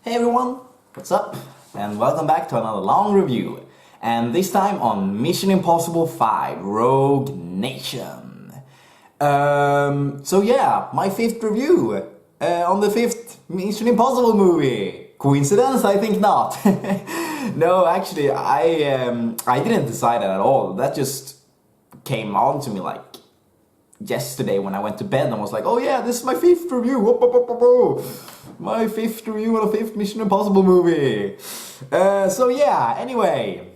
Hey everyone, what's up? And welcome back to another long review. And this time on Mission Impossible 5 Rogue Nation. So yeah, my fifth review on the fifth Mission Impossible movie. Coincidence? I think not. No, actually, I didn't decide that at all. That just came on to me like yesterday when I went to bed and was like, oh yeah, this is my fifth review. Whoop, whoop, whoop, whoop, whoop. My fifth review on a fifth Mission Impossible movie. So yeah, anyway.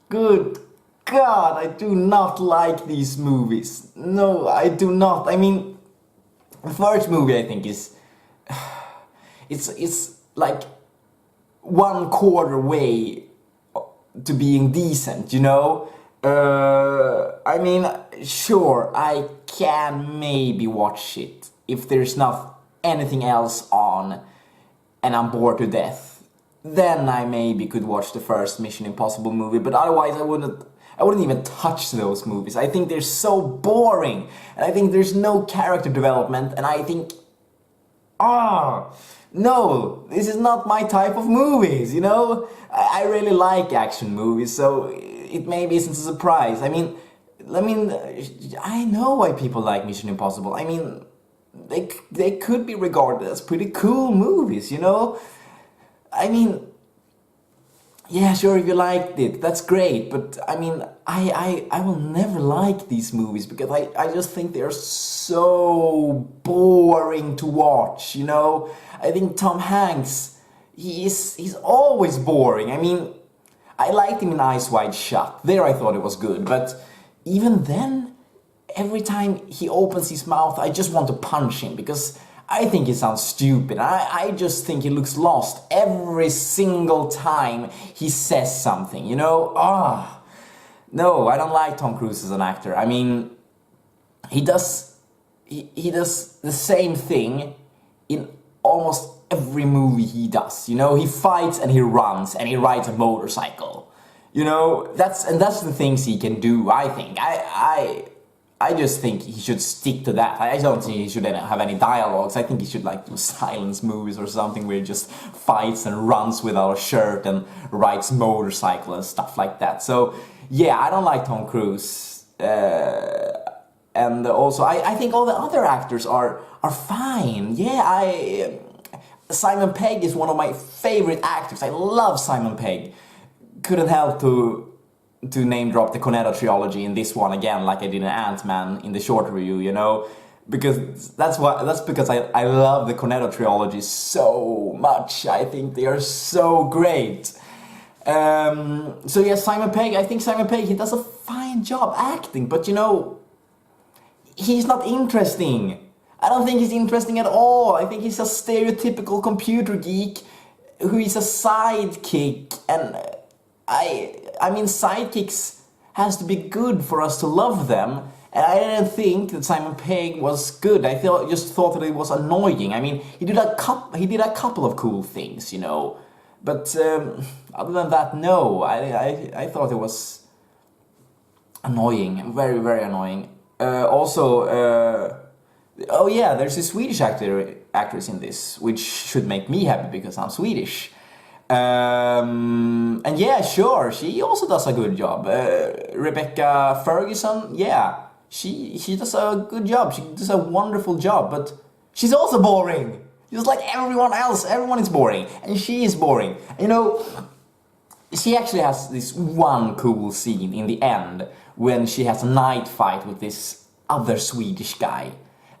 Good God, I do not like these movies. No, I do not. I mean, the first movie I think is... It's like 1/4 way to being decent, you know? I mean, sure, I can maybe watch it if there's not anything else on and I'm bored to death. Then I maybe could watch the first Mission Impossible movie, but otherwise I wouldn't even touch those movies. I think they're so boring, and I think there's no character development, and I think, no, this is not my type of movies, you know? I really like action movies, so it maybe isn't a surprise. I mean, I know why people like Mission Impossible. I mean, they could be regarded as pretty cool movies, you know? I mean, yeah, sure, if you liked it, that's great, but I mean, I will never like these movies because I just think they're so boring to watch, you know? I think Tom Hanks, he's always boring. I mean, I liked him in Eyes Wide Shut. There I thought it was good, but even then, every time he opens his mouth, I just want to punch him because I think he sounds stupid. I just think he looks lost every single time he says something, you know? No, I don't like Tom Cruise as an actor. I mean, he does the same thing in almost every movie he does, you know? He fights and he runs and he rides a motorcycle. You know, that's the things he can do, I think. I just think he should stick to that. I don't think he should have any dialogues. I think he should like do silence movies or something where he just fights and runs without a shirt and rides motorcycle and stuff like that. So yeah, I don't like Tom Cruise. And also I think all the other actors are fine. Yeah, Simon Pegg is one of my favorite actors. I love Simon Pegg. Couldn't help to name drop the Cornetto trilogy in this one again, like I did in Ant-Man in the short review, you know, because that's because I love the Cornetto trilogy so much. I think they are so great. So yeah, Simon Pegg. I think Simon Pegg, he does a fine job acting, but you know, he's not interesting. I don't think he's interesting at all. I think he's a stereotypical computer geek who is a sidekick, and I mean, sidekicks has to be good for us to love them, and I didn't think that Simon Pegg was good. I just thought that it was annoying. I mean, he did a couple of cool things, you know, but other than that, no. I thought it was annoying, very, very annoying. Oh yeah, there's a Swedish actress in this, which should make me happy because I'm Swedish. And yeah, sure, she also does a good job. Rebecca Ferguson, yeah, she does a good job. She does a wonderful job, but she's also boring. Just like everyone else, everyone is boring, and she is boring. You know, she actually has this one cool scene in the end when she has a night fight with this other Swedish guy.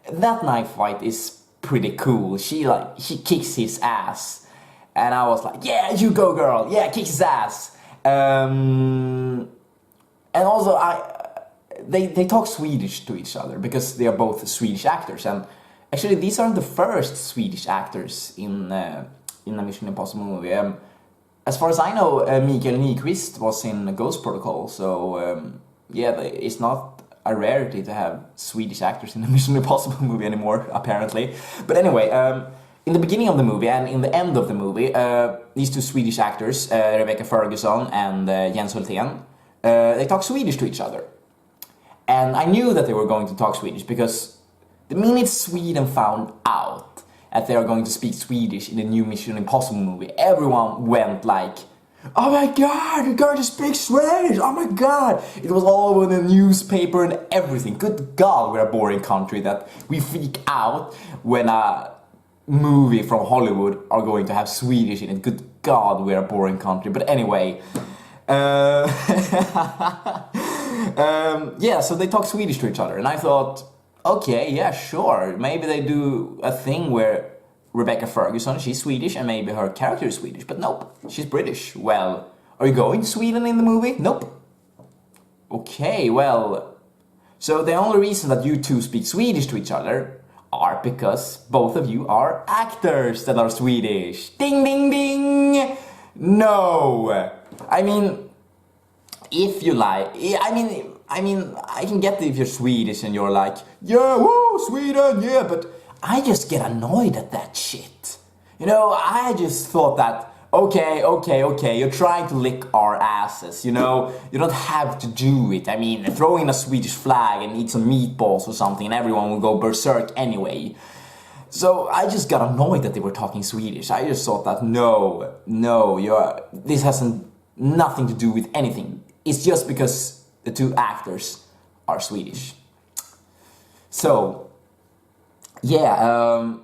That night fight is pretty cool. She kicks his ass. And I was like, yeah, you go girl, yeah, kick his ass. And also, they talk Swedish to each other because they are both Swedish actors. And actually, these aren't the first Swedish actors in a Mission Impossible movie. As far as I know, Mikael Nyqvist was in Ghost Protocol, so yeah, it's not a rarity to have Swedish actors in a Mission Impossible movie anymore, apparently. But anyway, in the beginning of the movie and in the end of the movie, these two Swedish actors, Rebecca Ferguson and Jens Hultén, they talk Swedish to each other. And I knew that they were going to talk Swedish because the minute Sweden found out that they are going to speak Swedish in the new Mission Impossible movie, everyone went like, "Oh my god, you're going to speak Swedish! Oh my god!" It was all over the newspaper and everything. Good god, we're a boring country that we freak out when a movie from Hollywood are going to have Swedish in it. Good god, we're a boring country. But anyway, yeah, so they talk Swedish to each other, and I thought, okay, yeah, sure, maybe they do a thing where Rebecca Ferguson, she's Swedish, and maybe her character is Swedish, but nope, she's British. Well, are you going to Sweden in the movie? Nope. Okay, well, so the only reason that you two speak Swedish to each other are because both of you are actors that are Swedish. Ding, ding, ding! No! I mean, if you like, I mean, I can get it if you're Swedish and you're like, yeah, woo, Sweden, yeah, but I just get annoyed at that shit. You know, I just thought that, okay, you're trying to lick our asses, you know? You don't have to do it. I mean, throw in a Swedish flag and eat some meatballs or something and everyone will go berserk anyway. So I just got annoyed that they were talking Swedish. I just thought that, no, this hasn't nothing to do with anything. It's just because the two actors are Swedish. So, yeah,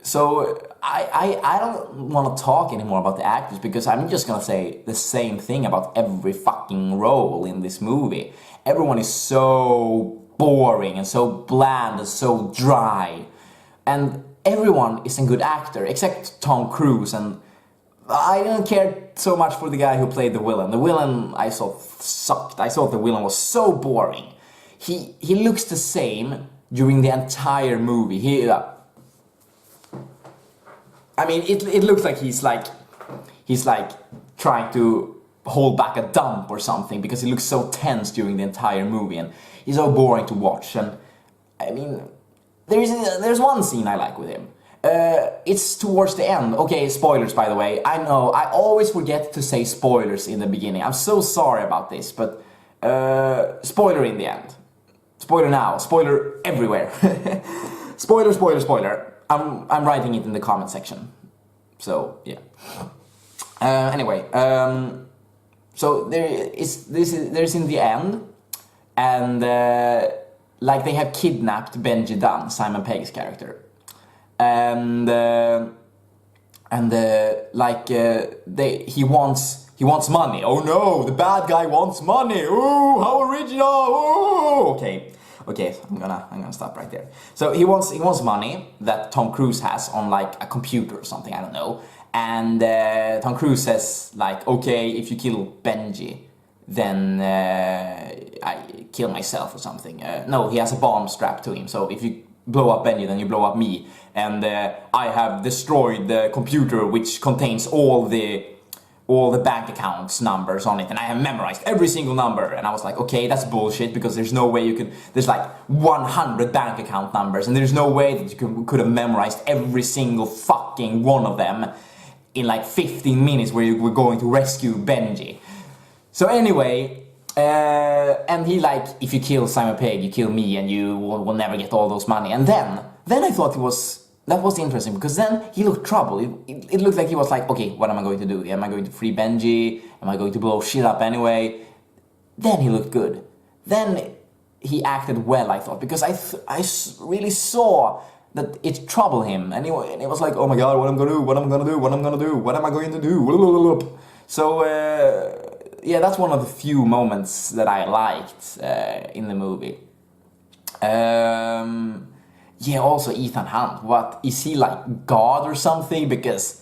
so I don't want to talk anymore about the actors because I'm just gonna say the same thing about every fucking role in this movie. Everyone is so boring and so bland and so dry. And everyone is a good actor except Tom Cruise, and I didn't care so much for the guy who played the villain. The villain I thought sucked. I thought the villain was so boring. He looks the same during the entire movie. I mean, it looks like he's like trying to hold back a dump or something because he looks so tense during the entire movie and he's so boring to watch. And I mean, there's one scene I like with him. It's towards the end. Okay, spoilers by the way. I know, I always forget to say spoilers in the beginning. I'm so sorry about this, but spoiler in the end. Spoiler now, spoiler everywhere. Spoiler. I'm writing it in the comment section. So, yeah. Anyway, so there's in the end, and like they have kidnapped Benji Dunn, Simon Pegg's character, and he wants money. Oh no, the bad guy wants money. Ooh, how original! Ooh, okay, I'm gonna stop right there. So he wants money that Tom Cruise has on like a computer or something, I don't know. And Tom Cruise says like, okay, if you kill Benji, then I kill myself or something. No, he has a bomb strapped to him. So if you blow up Benji, then you blow up me. And I have destroyed the computer which contains all the bank accounts numbers on it, and I have memorized every single number. And I was like, okay, that's bullshit, because there's no way you could, there's like 100 bank account numbers, and there's no way that you could have memorized every single fucking one of them in like 15 minutes where you were going to rescue Benji. So anyway, and he like, if you kill Simon Pegg, you kill me, and you will never get all those money. And then I thought that was interesting, because then he looked troubled. It looked like he was like, okay, what am I going to do? Am I going to free Benji? Am I going to blow shit up anyway? Then he looked good. Then he acted well, I thought, because I really saw that it troubled him, and he was like, oh my god, what am I gonna do? So yeah, that's one of the few moments that I liked in the movie. Yeah, also Ethan Hunt. What is he, like God or something? Because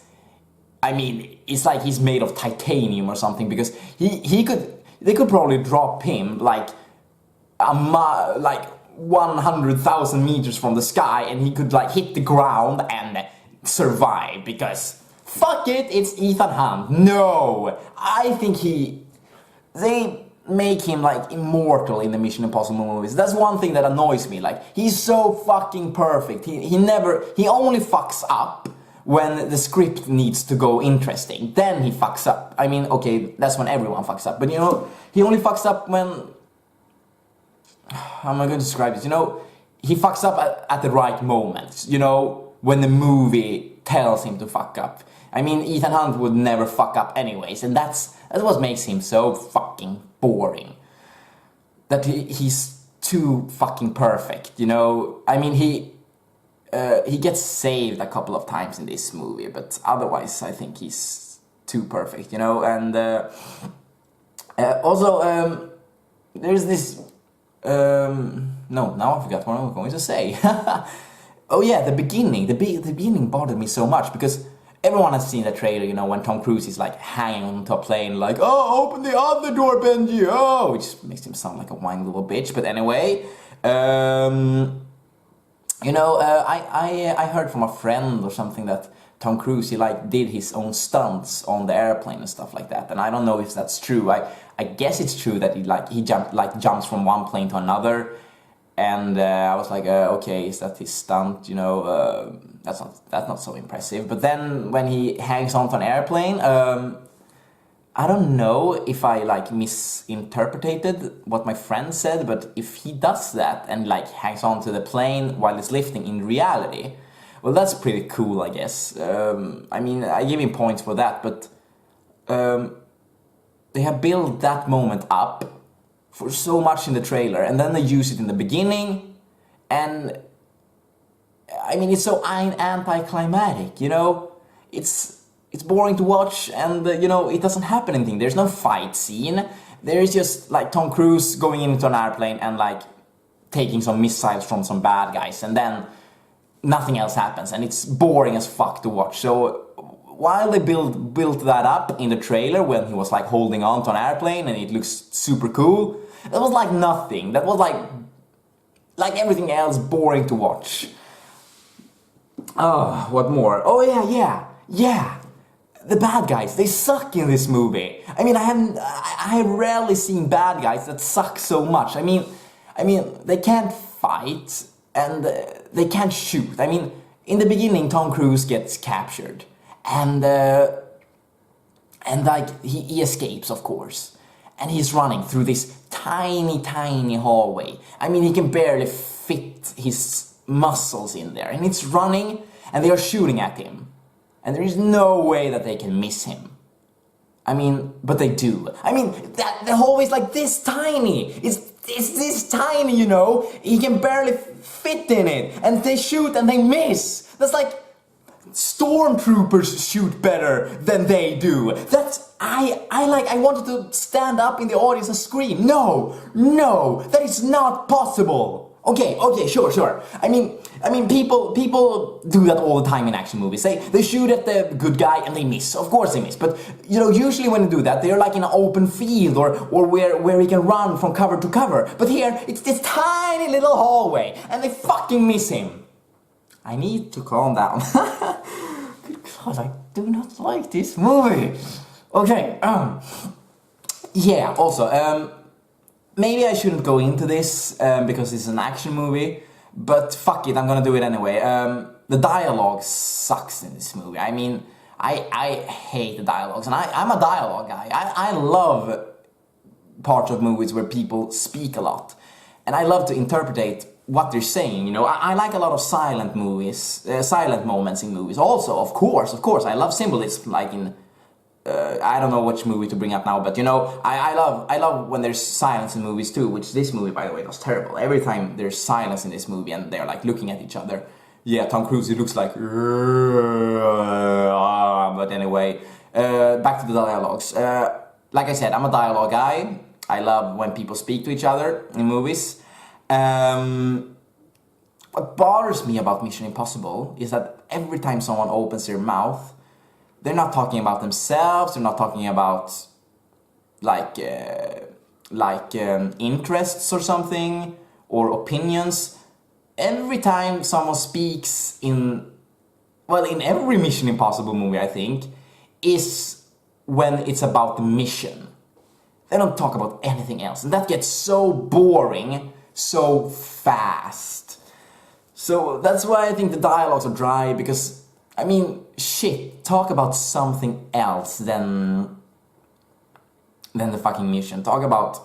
I mean, it's like he's made of titanium or something. Because they could probably drop him like 100,000 meters from the sky, and he could like hit the ground and survive. Because fuck it, it's Ethan Hunt. No, I think they make him like immortal in the Mission Impossible movies. That's one thing that annoys me. Like, he's so fucking perfect. He only fucks up when the script needs to go interesting. Then he fucks up. I mean, okay, that's when everyone fucks up. But you know, he only fucks up when, how am I going to describe this? You know, he fucks up at the right moments. You know, when the movie tells him to fuck up. I mean, Ethan Hunt would never fuck up anyways, and that's what makes him so fucking boring. That he's too fucking perfect, you know? I mean, he gets saved a couple of times in this movie, but otherwise I think he's too perfect, you know? And also, there's this... no, now I forgot what I was going to say. Oh yeah, the beginning. The beginning bothered me so much because everyone has seen the trailer, you know, when Tom Cruise is like hanging onto a plane like, oh, open the other door, Benji, oh, which makes him sound like a whiny little bitch, but anyway, you know, I heard from a friend or something that Tom Cruise, he like did his own stunts on the airplane and stuff like that, and I don't know if that's true. I guess it's true that he jumps from one plane to another, and I was like, okay, is that his stunt? You know, that's not so impressive. But then when he hangs onto an airplane, I don't know if I like misinterpreted what my friend said, but if he does that and like hangs onto the plane while it's lifting in reality, well, that's pretty cool, I guess. I mean, I give him points for that, but they have built that moment up for so much in the trailer, and then they use it in the beginning, and I mean, it's so anticlimactic, you know? It's boring to watch, and you know, it doesn't happen anything. There's no fight scene. There is just like Tom Cruise going into an airplane and like taking some missiles from some bad guys, and then nothing else happens, and it's boring as fuck to watch. So while they built that up in the trailer when he was like holding on to an airplane and it looks super cool, that was like nothing. That was like everything else boring to watch. Oh, what more? Oh yeah. The bad guys, they suck in this movie. I mean, I have rarely seen bad guys that suck so much. I mean, they can't fight and they can't shoot. I mean, in the beginning, Tom Cruise gets captured, and like he escapes, of course, and he's running through this tiny hallway. I mean, he can barely fit his muscles in there, and it's running, and they are shooting at him, and there is no way that they can miss him. I mean, but they do. I mean, the hallway is like this tiny. It's this tiny, you know. He can barely fit in it, and they shoot and they miss. That's like stormtroopers shoot better than they do. That's I wanted to stand up in the audience and scream. No, that is not possible. Okay, sure. I mean, people do that all the time in action movies. They shoot at the good guy and they miss. Of course they miss. But you know, usually when they do that, they're like in an open field or where he can run from cover to cover. But here, it's this tiny little hallway, and they fucking miss him. I need to calm down. Good God, I do not like this movie. Okay, yeah, also, maybe I shouldn't go into this because it's an action movie, but fuck it, I'm gonna do it anyway. The dialogue sucks in this movie. I mean, I hate the dialogues, and I'm a dialogue guy. I love parts of movies where people speak a lot, and I love to interpret what they're saying, you know. I like a lot of silent movies, silent moments in movies. Also, of course, I love symbolism, like in I don't know which movie to bring up now, but you know, I love when there's silence in movies too, which this movie, by the way, was terrible. Every time there's silence in this movie and they're like looking at each other. Yeah, Tom Cruise, he looks like but anyway, back to the dialogues. Like I said, I'm a dialogue guy. I love when people speak to each other in movies. What bothers me about Mission Impossible is that every time someone opens their mouth, they're not talking about themselves, they're not talking about interests or something, or opinions. Every time someone speaks in every Mission Impossible movie, I think, is when it's about the mission. They don't talk about anything else, and that gets so boring so fast. So that's why I think the dialogues are dry, because I mean, shit, talk about something else than the fucking mission. Talk about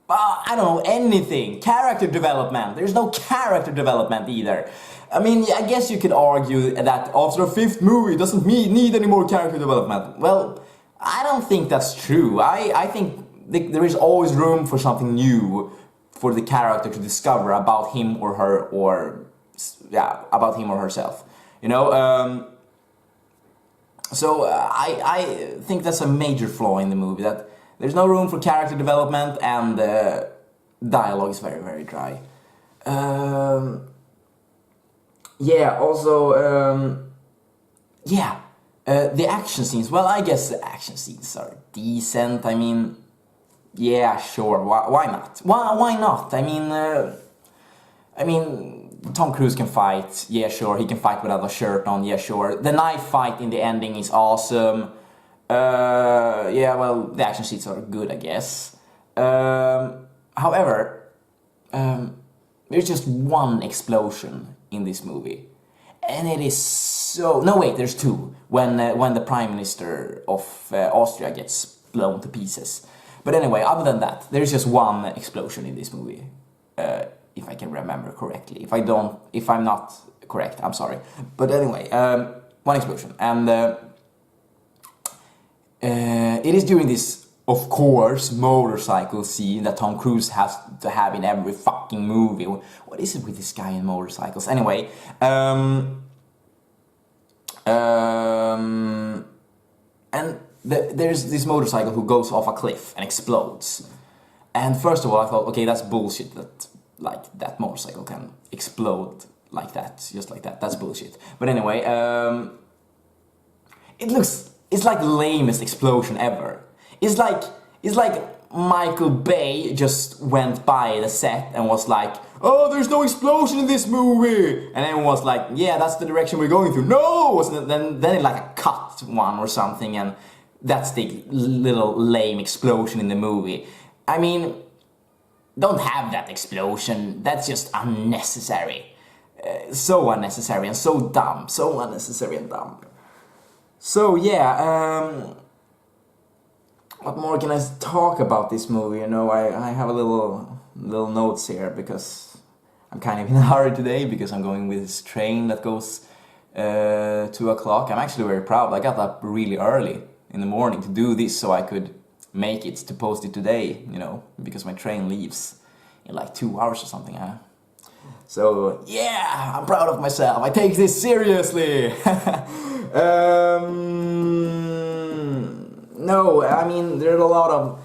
I don't know, anything. Character development. There's no character development either. I mean, I guess you could argue that after a fifth movie it doesn't need any more character development. Well, I don't think that's true. I think there is always room for something new for the character to discover about him or her, or yeah, about him or herself. You know, so I think that's a major flaw in the movie, that there's no room for character development, and dialogue is very, very dry. Yeah, also, yeah, the action scenes, well, I guess the action scenes are decent. I mean, yeah, sure, why not? Why not? I mean, Tom Cruise can fight, yeah, sure, he can fight without a shirt on, yeah, sure. The knife fight in the ending is awesome. Yeah, well, the action scenes are good, I guess. However, there's just one explosion in this movie, and it is so... No, wait, there's two. When the Prime Minister of Austria gets blown to pieces. But anyway, other than that, there's just one explosion in this movie, if I can remember correctly. If I'm not correct, I'm sorry. But anyway, one explosion, and it is during this, of course, motorcycle scene that Tom Cruise has to have in every fucking movie. What is it with this guy and motorcycles? Anyway, and there's this motorcycle who goes off a cliff and explodes. And first of all, I thought, okay, that's bullshit that, like, that motorcycle can explode like that, just like that. That's bullshit. But anyway, it's like the lamest explosion ever. It's like Michael Bay just went by the set and was like, oh, there's no explosion in this movie, and everyone was like, yeah, that's the direction we're going through. No! Then it like a cut one or something, and that's the little lame explosion in the movie. I mean, don't have that explosion. That's just unnecessary. So unnecessary and so dumb. So unnecessary and dumb. So yeah, what more can I talk about this movie? You know, I have a little notes here because I'm kind of in a hurry today, because I'm going with this train that goes 2 o'clock. I'm actually very proud. I got up really early in the morning to do this so I could make it to post it today, you know, because my train leaves in like 2 hours or something. So yeah, I'm proud of myself. I take this seriously. No, I mean, there are a lot of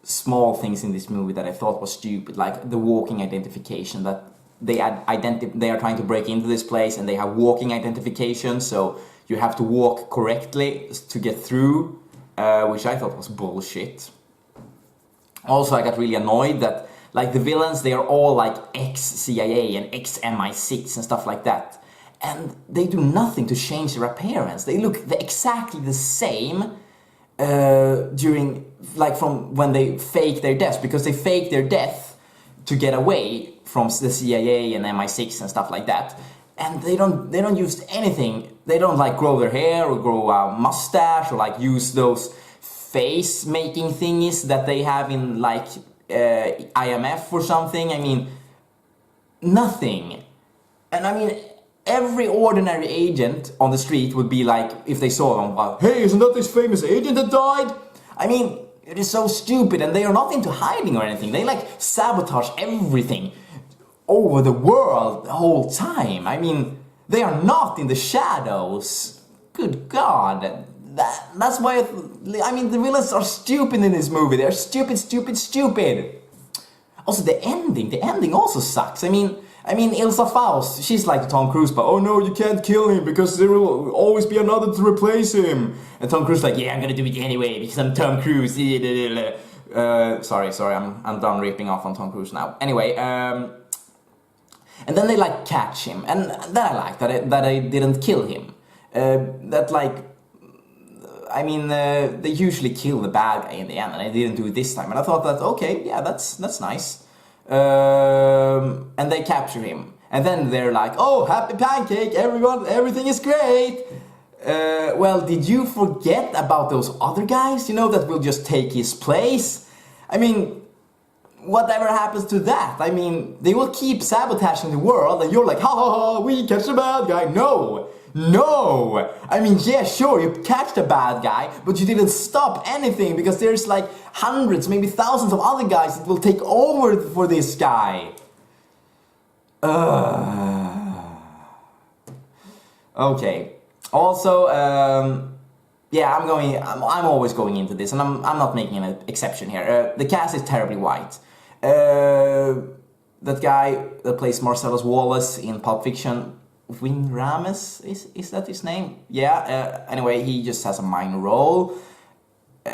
small things in this movie that I thought was stupid, like the walking identification, that they are trying to break into this place and they have walking identification, so you have to walk correctly to get through, which I thought was bullshit. Also, I got really annoyed that, like, the villains, they are all like ex-CIA and ex-MI6 and stuff like that, and they do nothing to change their appearance. They look exactly the same during, like, from when they fake their deaths, because they fake their death to get away from the CIA and MI6 and stuff like that, and they don't use anything. They don't like grow their hair or grow a mustache or like use those face making thingies that they have in like IMF or something. I mean, nothing. And I mean, every ordinary agent on the street would be like, if they saw them, like, hey, isn't that this famous agent that died? I mean, it is so stupid, and they are not into hiding or anything. They like sabotage everything over the world the whole time. I mean, they are not in the shadows. Good God. That's why, I mean, the villains are stupid in this movie. They're stupid, stupid, stupid. Also, the ending also sucks. I mean, Ilsa Faust, she's like Tom Cruise, but oh no, you can't kill him because there will always be another to replace him. And Tom Cruise like, yeah, I'm gonna do it anyway because I'm Tom Cruise. Sorry, I'm done ripping off on Tom Cruise now. Anyway, and then they like catch him, and that I like, that I didn't kill him. That like, I mean, they usually kill the bad guy in the end, and I didn't do it this time. And I thought that, okay, yeah, that's nice. And they capture him, and then they're like, oh, happy pancake, everyone, everything is great. Well, did you forget about those other guys, you know, that will just take his place? I mean, whatever happens to that? I mean, they will keep sabotaging the world and you're like, ha ha ha, we catch the bad guy. No! No! I mean, yeah, sure, you catch the bad guy, but you didn't stop anything because there's like hundreds, maybe thousands of other guys that will take over for this guy. Okay. Also, yeah, I'm always going into this, and I'm not making an exception here. The cast is terribly white. That guy that plays Marcellus Wallace in Pulp Fiction, Wing Rames, is that his name? Yeah. Anyway, he just has a minor role.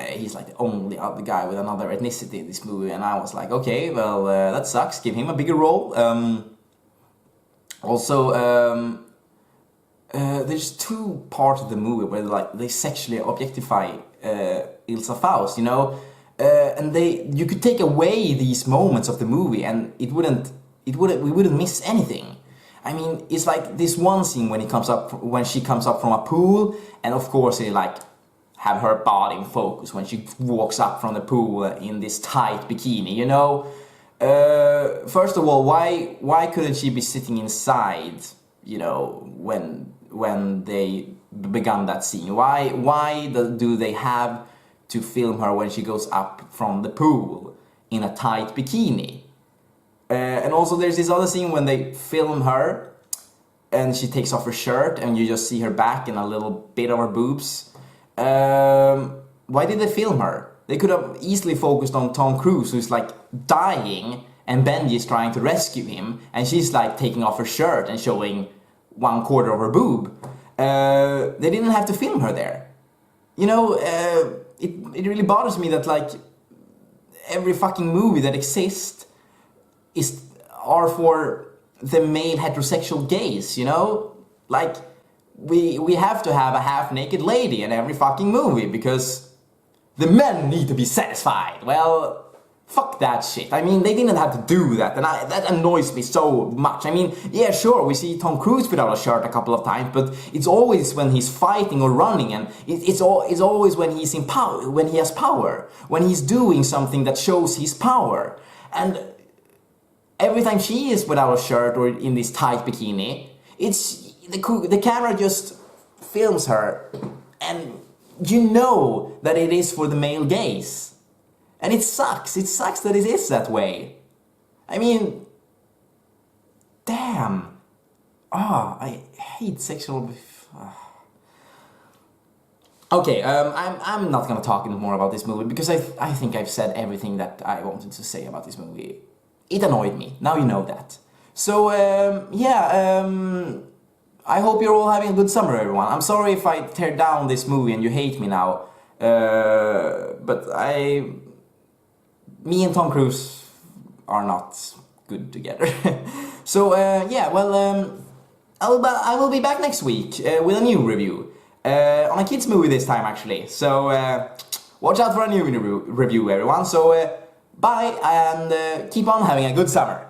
He's like the only other guy with another ethnicity in this movie, and I was like, okay, well, that sucks. Give him a bigger role. Also, there's two parts of the movie where they sexually objectify Ilsa Faust, you know, and you could take away these moments of the movie, and we wouldn't miss anything. I mean, it's like this one scene when she comes up from a pool, and of course they like have her body in focus when she walks up from the pool in this tight bikini, you know. First of all, why couldn't she be sitting inside, you know, when they began that scene? Why do they have to film her when she goes up from the pool in a tight bikini? And also there's this other scene when they film her and she takes off her shirt and you just see her back and a little bit of her boobs. Why did they film her? They could have easily focused on Tom Cruise, who's like dying, and Benji is trying to rescue him, and she's like taking off her shirt and showing 1/4 of her boob. They didn't have to film her there. You know, it really bothers me that like every fucking movie that exists are for the male heterosexual gaze, you know? Like, we have to have a half-naked lady in every fucking movie because the men need to be satisfied. Well, fuck that shit. I mean, they didn't have to do that, and that annoys me so much. I mean, yeah, sure, we see Tom Cruise without a shirt a couple of times, but it's always when he's fighting or running, and it's always when he's in power, when he has power, when he's doing something that shows his power. And every time she is without a shirt or in this tight bikini, the camera just films her, and you know that it is for the male gaze. And it sucks. It sucks that it is that way. I mean, damn. I hate sexual. Okay, I'm not gonna talk anymore about this movie because I think I've said everything that I wanted to say about this movie. It annoyed me. Now you know that. So yeah. I hope you're all having a good summer, everyone. I'm sorry if I tear down this movie and you hate me now. But me and Tom Cruise are not good together. So yeah, well, I will be back next week with a new review on a kids movie this time, actually. So watch out for a new review, everyone. So bye, and keep on having a good summer.